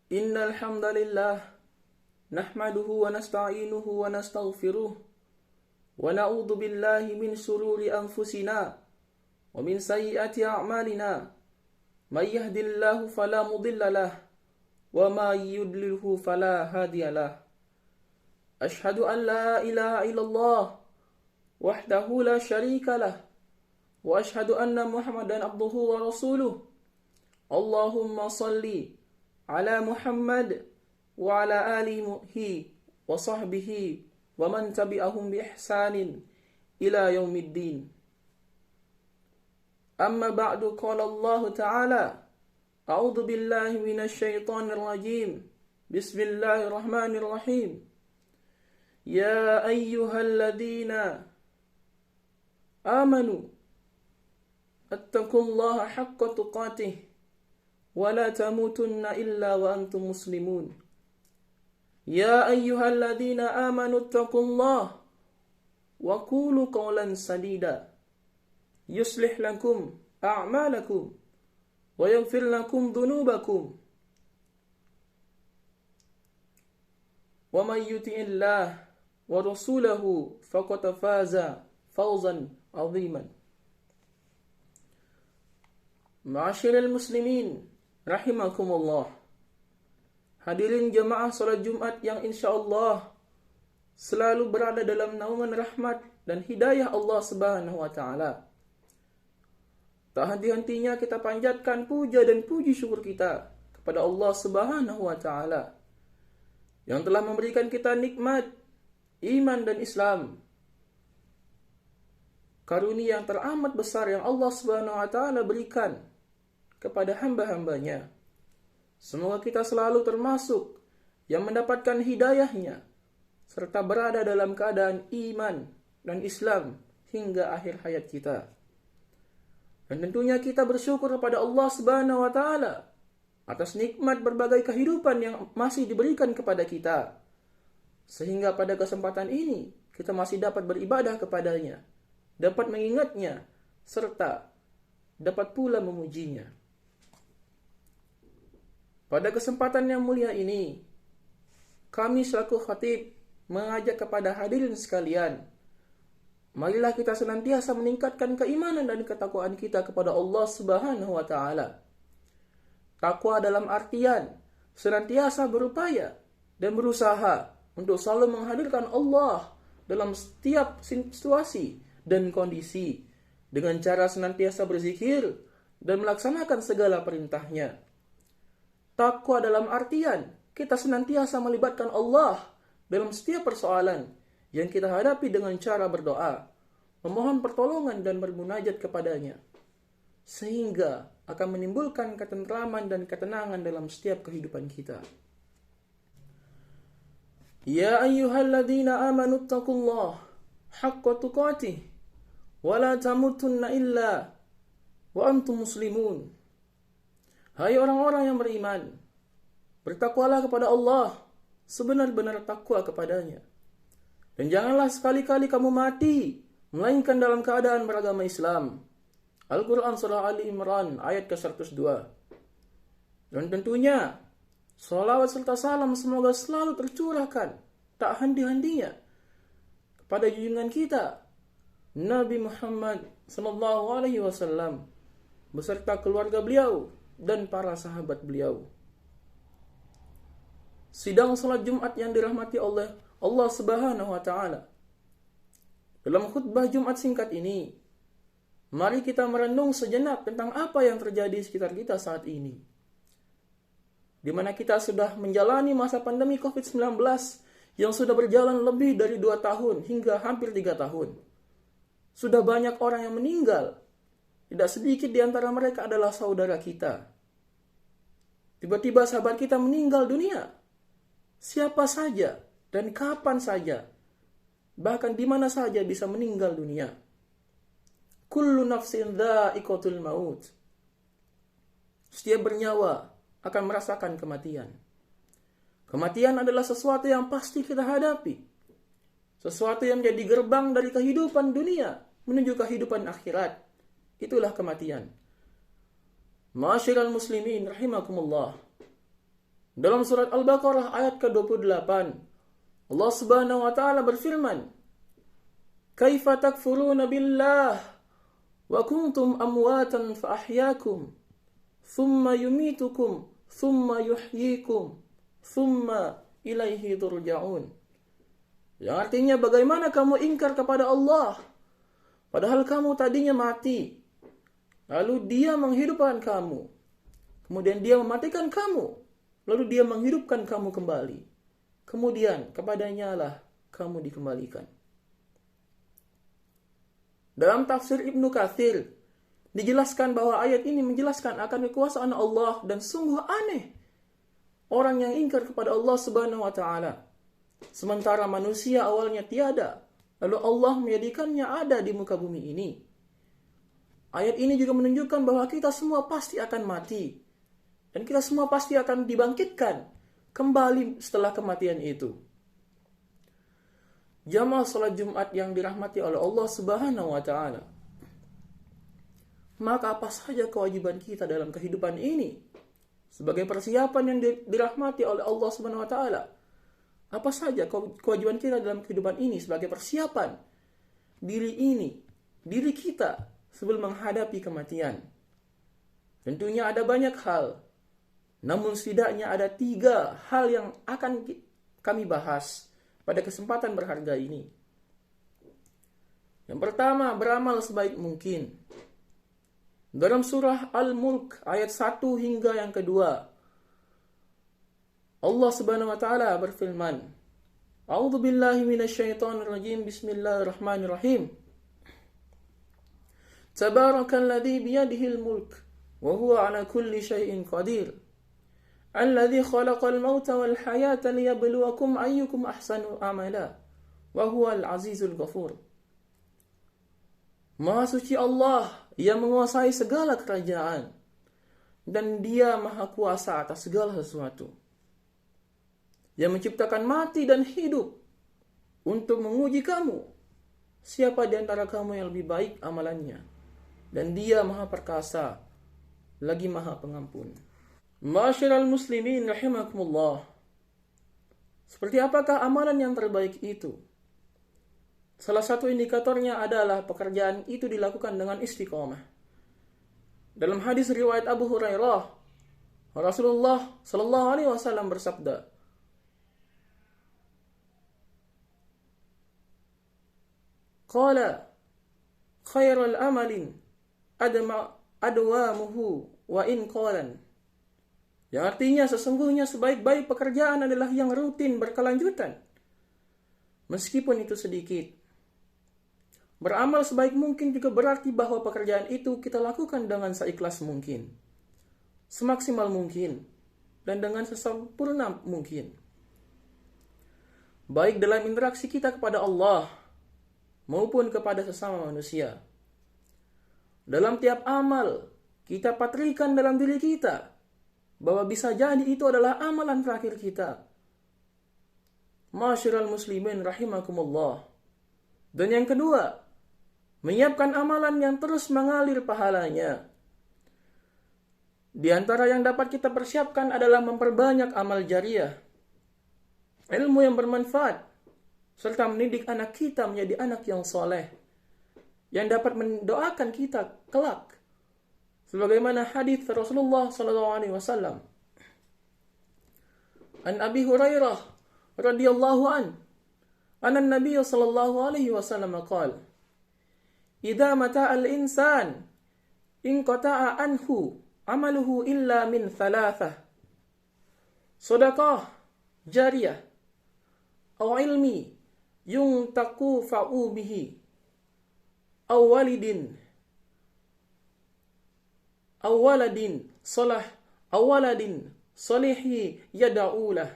Innal hamdalillah nahmaduhu wa nasta'inuhu wa nastaghfiruh wa na'udzu billahi min shururi anfusina wa min sayyiati a'malina. May yahdihillahu fala mudilla lahu wa may yudlilhu fala hadiya lahu. Ashhadu an la ilaha illallah wahdahu la syarika lah wa ashhadu anna Muhammadan abduhu wa rasuluh. Allahumma salli ala Muhammad wa ala alihi wa sahbihi wa man tabi'ahum bi ihsanin ila yaumiddin. Amma ba'du, qala Allah ta'ala, a'udzu billahi minasy syaithanir rajim. Bismillahirrahmanirrahim. Ya ayyuhalladzina amanu attaqullaha haqqa tuqatih wa la tamutunna illa wa antum muslimun. Ya ayyuhalladzina amanu attaqullaha wa qulu qawlan sadida yuslih lakum a'malakum wa yaghfir lakum dhunubakum wa may yuti'illah wa rasulahu faqad faza fawzan 'aziman. Ma'asyiral muslimin rahimakumullah. Hadirin jemaah salat Jumat yang insyaallah selalu berada dalam naungan rahmat dan hidayah Allah Subhanahu wa taala. Tak henti-hentinya kita panjatkan puja dan puji syukur kita kepada Allah Subhanahu wa taala yang telah memberikan kita nikmat iman dan Islam. Karunia yang teramat besar yang Allah Subhanahu wa taala berikan kepada hamba-hambanya. Semoga kita selalu termasuk yang mendapatkan hidayahnya serta berada dalam keadaan iman dan Islam hingga akhir hayat kita. Dan tentunya kita bersyukur kepada Allah Subhanahu wa taala atas nikmat berbagai kehidupan yang masih diberikan kepada kita, sehingga pada kesempatan ini kita masih dapat beribadah kepadanya, dapat mengingatnya, serta dapat pula memujinya. Pada kesempatan yang mulia ini, kami selaku khatib mengajak kepada hadirin sekalian, marilah kita senantiasa meningkatkan keimanan dan ketakwaan kita kepada Allah Subhanahu wa taala. Takwa dalam artian senantiasa berupaya dan berusaha untuk selalu menghadirkan Allah dalam setiap situasi dan kondisi dengan cara senantiasa berzikir dan melaksanakan segala perintahnya. Takwa dalam artian kita senantiasa melibatkan Allah dalam setiap persoalan yang kita hadapi dengan cara berdoa, memohon pertolongan dan bermunajat kepadanya, sehingga akan menimbulkan ketentraman dan ketenangan dalam setiap kehidupan kita. Ya ayyuhalladzina amanu taqullaha haqqa tuqatih wa la tamutunna illa wa antum muslimun. Hai orang-orang yang beriman, bertakwalah kepada Allah sebenar-benar takwa kepadanya. Dan janganlah sekali-kali kamu mati melainkan dalam keadaan beragama Islam. Al-Quran Surah Ali Imran ayat ke-102. Dan tentunya salawat serta salam semoga selalu tercurahkan tak henti-hentinya kepada junjungan kita Nabi Muhammad SAW beserta keluarga beliau dan para sahabat beliau. Sidang salat Jumat yang dirahmati oleh Allah Subhanahu wa taala. Dalam khutbah Jumat singkat ini, mari kita merenung sejenak tentang apa yang terjadi di sekitar kita saat ini. Di mana kita sudah menjalani masa pandemi COVID-19 yang sudah berjalan lebih dari 2 tahun hingga hampir 3 tahun. Sudah banyak orang yang meninggal. Tidak sedikit di antara mereka adalah saudara kita. Tiba-tiba sahabat kita meninggal dunia. Siapa saja dan kapan saja, bahkan di mana saja bisa meninggal dunia. Kullu nafsin dha'iqatul maut. Setiap bernyawa akan merasakan kematian. Kematian adalah sesuatu yang pasti kita hadapi. Sesuatu yang menjadi gerbang dari kehidupan dunia menuju kehidupan akhirat. Itulah kematian. Ma'asyiral muslimin rahimakumullah. Dalam surat Al-Baqarah ayat ke-28, Allah Subhanahu wa taala berfirman, "Kaifa takfuruna billah wa kuntum amwatan fa ahyaakum, thumma yumitukum, thumma yuhyikum, thumma ilaihi turja'un." Yang artinya, bagaimana kamu ingkar kepada Allah padahal kamu tadinya mati, lalu Dia menghidupkan kamu, kemudian Dia mematikan kamu, lalu Dia menghidupkan kamu kembali, kemudian kepadanya lah kamu dikembalikan. Dalam tafsir Ibnu Katsir dijelaskan bahwa ayat ini menjelaskan akan kekuasaan Allah, dan sungguh aneh orang yang ingkar kepada Allah Subhanahu wa taala. Sementara manusia awalnya tiada, lalu Allah menjadikannya ada di muka bumi ini. Ayat ini juga menunjukkan bahwa kita semua pasti akan mati, dan kita semua pasti akan dibangkitkan kembali setelah kematian itu. Jamaah salat Jumat yang dirahmati oleh Allah Subhanahu wa taala. Maka apa saja kewajiban kita dalam kehidupan ini sebagai persiapan yang dirahmati oleh Allah Subhanahu wa taala? Apa saja kewajiban kita dalam kehidupan ini sebagai persiapan diri kita sebelum menghadapi kematian? Tentunya ada banyak hal, namun setidaknya ada 3 hal yang akan kami bahas pada kesempatan berharga ini. Yang pertama, beramal sebaik mungkin. Dalam surah Al-Mulk ayat 1 hingga yang kedua, Allah Subhanahu wa taala berfirman, "A'udzu billahi minasyaitonir rajim. Bismillahirrahmanirrahim. Tabarakalladzi biyadihil mulk wa huwa 'ala kulli syai'in qadir. Alladzi khalaqal mauta wal hayata liyabluwakum ayyukum ahsanu amala wa huwal azizul ghafur." Maha suci Allah yang menguasai segala kerajaan, dan Dia maha kuasa atas segala sesuatu. Yang menciptakan mati dan hidup untuk menguji kamu, siapa di antara kamu yang lebih baik amalannya, dan Dia maha perkasa lagi maha pengampun. Ma'asyiral muslimin rahimakumullah. Seperti apakah amalan yang terbaik itu? Salah satu indikatornya adalah pekerjaan itu dilakukan dengan istiqomah. Dalam hadis riwayat Abu Hurairah, Rasulullah sallallahu alaihi wasallam bersabda, "Qala khairul amalin adwamuhu wa in qalan." Yang artinya, sesungguhnya sebaik-baik pekerjaan adalah yang rutin berkelanjutan, meskipun itu sedikit. Beramal sebaik mungkin juga berarti bahwa pekerjaan itu kita lakukan dengan seikhlas mungkin, semaksimal mungkin, dan dengan sesempurna mungkin. Baik dalam interaksi kita kepada Allah maupun kepada sesama manusia. Dalam tiap amal, kita patrikan dalam diri kita bahwa bisa jadi itu adalah amalan terakhir kita. Ma'asyiral muslimin rahimakumullah. Dan yang kedua, menyiapkan amalan yang terus mengalir pahalanya. Di antara yang dapat kita persiapkan adalah memperbanyak amal jariyah, ilmu yang bermanfaat, serta mendidik anak kita menjadi anak yang soleh, yang dapat mendoakan kita kelak. Sebagaimana hadis Rasulullah SAW. An Abi Hurairah radhiyallahu an, anna Nabi sallallahu alaihi wasallam qala, "Idza mata al-insan inqata'a anhu amaluhu illa min thalathah. Shadaqah jariyah, aw ilmi yuntaqu fa'u bihi, aw waladin salihi yada'ulah."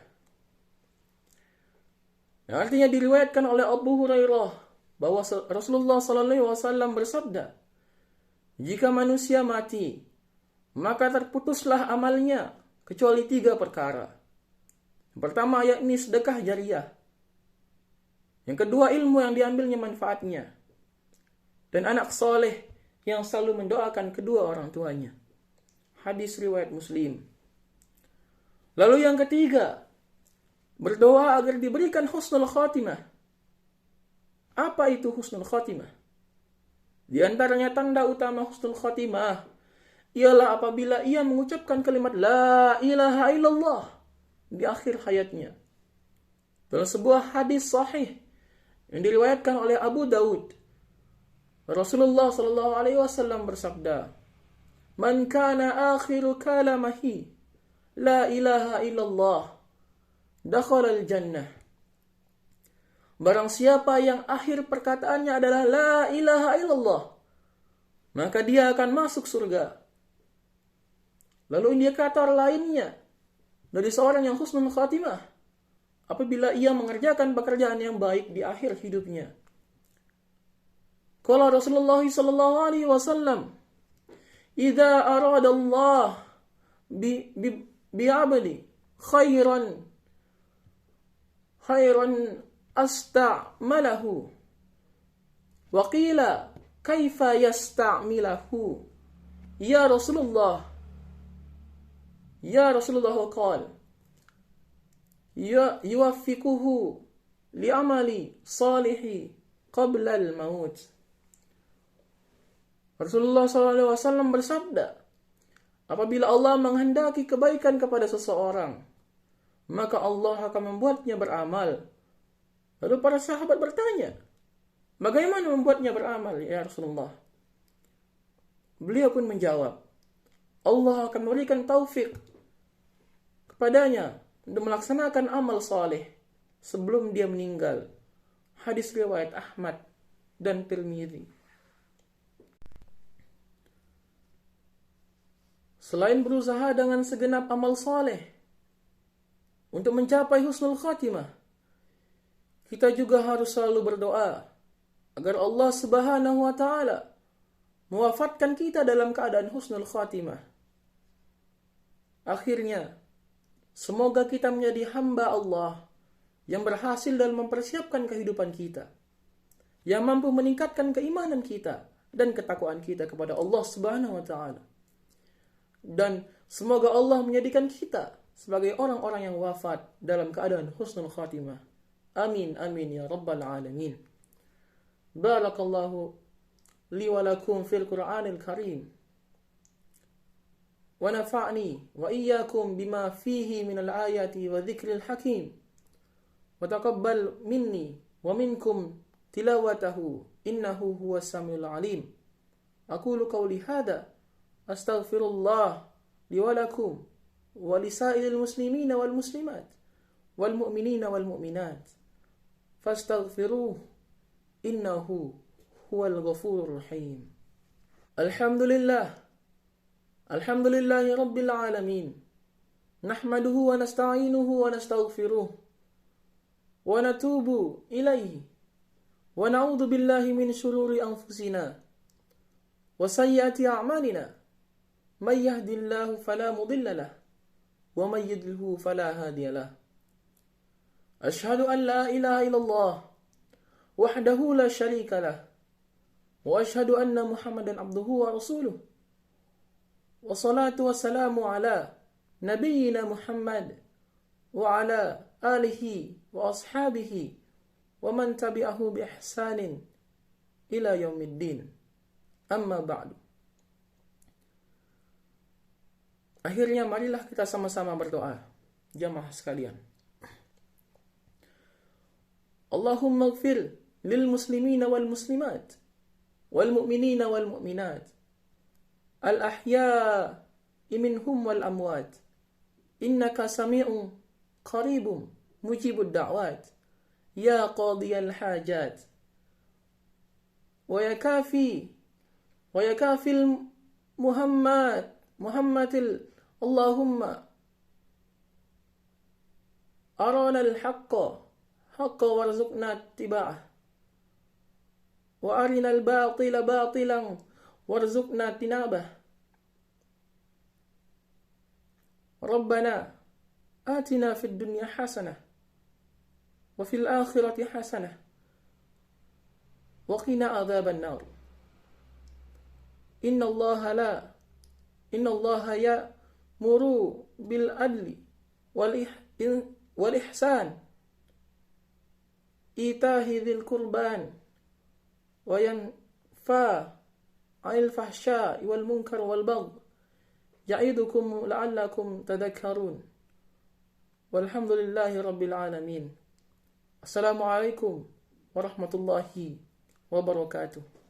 Yang artinya diriwayatkan oleh Abu Hurairah bahwa Rasulullah SAW bersabda, "Jika manusia mati, maka terputuslah amalnya kecuali 3 perkara. Yang pertama yakni sedekah jariyah. Yang kedua ilmu yang diambilnya manfaatnya. Dan anak soleh yang selalu mendoakan kedua orang tuanya." Hadis riwayat Muslim. Lalu yang ketiga, berdoa agar diberikan husnul khatimah. Apa itu husnul khatimah? Di antaranya tanda utama husnul khatimah ialah apabila ia mengucapkan kalimat la ilaha illallah di akhir hayatnya. Dalam sebuah hadis sahih yang diriwayatkan oleh Abu Daud, Rasulullah sallallahu alaihi wasallam bersabda, "Man kana akhiru kalamihi la ilaha illallah, dakhala al-jannah." Barang siapa yang akhir perkataannya adalah la ilaha illallah, maka dia akan masuk surga. Lalu indikator lainnya dari seorang yang husnul khatimah apabila ia mengerjakan pekerjaan yang baik di akhir hidupnya. Qala Rasulullah sallallahu alaihi wasallam, "Idza arada Allah bi 'abdi khairan asta'malahu." Wa qila, "Kaifa yasta'milahu?" Ya Rasulullah qala, yuwaffiquhu li'amali salihi qabla al-maut. Rasulullah SAW bersabda, apabila Allah menghendaki kebaikan kepada seseorang, maka Allah akan membuatnya beramal. Lalu para sahabat bertanya, bagaimana membuatnya beramal ya Rasulullah? Beliau pun menjawab, Allah akan memberikan taufik kepadanya untuk melaksanakan amal saleh sebelum dia meninggal. Hadis riwayat Ahmad dan Tirmidzi. Selain berusaha dengan segenap amal saleh untuk mencapai husnul khatimah, kita juga harus selalu berdoa agar Allah Subhanahu wa taala mewafatkan kita dalam keadaan husnul khatimah. Akhirnya, semoga kita menjadi hamba Allah yang berhasil dalam mempersiapkan kehidupan kita, yang mampu meningkatkan keimanan kita dan ketakwaan kita kepada Allah Subhanahu wa taala. Dan semoga Allah menjadikan kita sebagai orang-orang yang wafat dalam keadaan husnul khatimah. Amin amin ya rabbal alamin. Barakallahu li wa lakum fil Qur'anil Karim. Wa nafa'ni wa iyyakum bima fihi minal ayati wa dzikril hakim. Wa taqabbal minni wa minkum tilawatahu innahu huwas samiul alim. Aqulu qawli hadza astaghfirullah li wa lakum wa lisairil muslimina wal muslimat wal mu'minina wal mu'minat fastaghfiruhu innahu huwal ghafurur rahim. Alhamdulillahi rabbil alamin. Nahmaduhu wa nasta'inuhu wa nastaghfiruh wa natubu ilaihi wa na'udzu billahi min shururi anfusina wa sayyiati a'malina. Man yahdihillahu fala mudilla lahu wa man yudlilhu fala hadiya lahu. Ashhadu an la ilaha illallah wahdahu la syarika lahu wa ashhadu anna Muhammadan abduhu wa rasuluh. Wa salatu wassalamu ala nabiyyina Muhammad wa ala alihi wa ashabihi wa man tabi'ahu bi ihsanin ila yaumiddin. Amma ba'du. Akhirnya marilah kita sama-sama berdoa, jamaah sekalian. Allahumma ighfir lil muslimina wal muslimat wal mu'minina wal mu'minat al ahya'i minhum wal amwat innaka sami'un qaribun mujibud da'wat ya qadiyal hajat wa yakafil muhammadil Allahumma arana al-haqqa warzuqna ittiba'ah wa arina al-batila batilan warzuqna tinabah. Rabbana atina fid dunya hasanah wa fil akhirati hasanah wa qina adzaban nar. Inna Allah ya'muru bil adli والإحسان إيتاه ذي القربان وينفى عن الفحشاء والمنكر والبغي يعظكم لعلكم تذكرون والحمد لله رب العالمين. Assalamualaikum warahmatullahi wabarakatuh.